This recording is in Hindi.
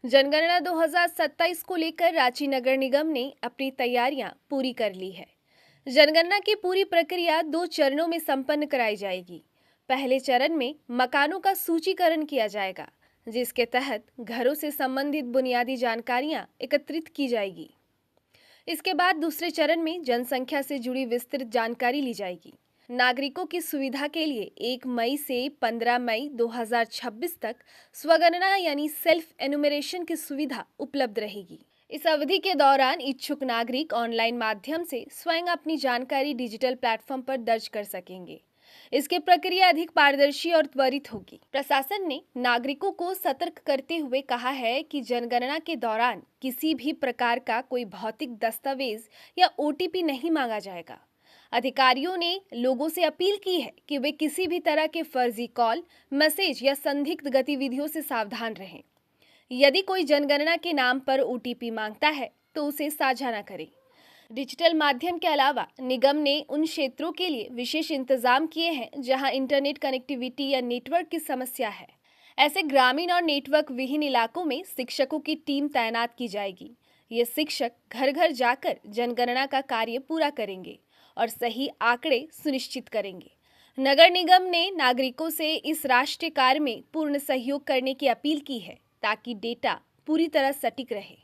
जनगणना 2027 को लेकर रांची नगर निगम ने अपनी तैयारियां पूरी कर ली है। जनगणना की पूरी प्रक्रिया 2 चरणों में संपन्न कराई जाएगी। पहले चरण में मकानों का सूचीकरण किया जाएगा, जिसके तहत घरों से संबंधित बुनियादी जानकारियां एकत्रित की जाएगी। इसके बाद दूसरे चरण में जनसंख्या से जुड़ी विस्तृत जानकारी ली जाएगी। नागरिकों की सुविधा के लिए 1 मई से 15 मई 2026 तक स्वगणना यानी सेल्फ एनुमरेशन की सुविधा उपलब्ध रहेगी। इस अवधि के दौरान इच्छुक नागरिक ऑनलाइन माध्यम से स्वयं अपनी जानकारी डिजिटल प्लेटफॉर्म पर दर्ज कर सकेंगे। इसकी प्रक्रिया अधिक पारदर्शी और त्वरित होगी। प्रशासन ने नागरिकों को सतर्क करते हुए कहा है कि जनगणना के दौरान किसी भी प्रकार का कोई भौतिक दस्तावेज या ओटीपी नहीं मांगा जाएगा। अधिकारियों ने लोगों से अपील की है कि वे किसी भी तरह के फर्जी कॉल, मैसेज या संदिग्ध गतिविधियों से सावधान रहें। यदि कोई जनगणना के नाम पर ओटीपी मांगता है तो उसे साझा न करें। डिजिटल माध्यम के अलावा निगम ने उन क्षेत्रों के लिए विशेष इंतजाम किए हैं जहां इंटरनेट कनेक्टिविटी या नेटवर्क की समस्या है। ऐसे ग्रामीण और नेटवर्क विहीन इलाकों में शिक्षकों की टीम तैनात की जाएगी। ये शिक्षक घर घर जाकर जनगणना का कार्य पूरा करेंगे और सही आंकड़े सुनिश्चित करेंगे। नगर निगम ने नागरिकों से इस राष्ट्रीय कार्य में पूर्ण सहयोग करने की अपील की है ताकि डेटा पूरी तरह सटीक रहे।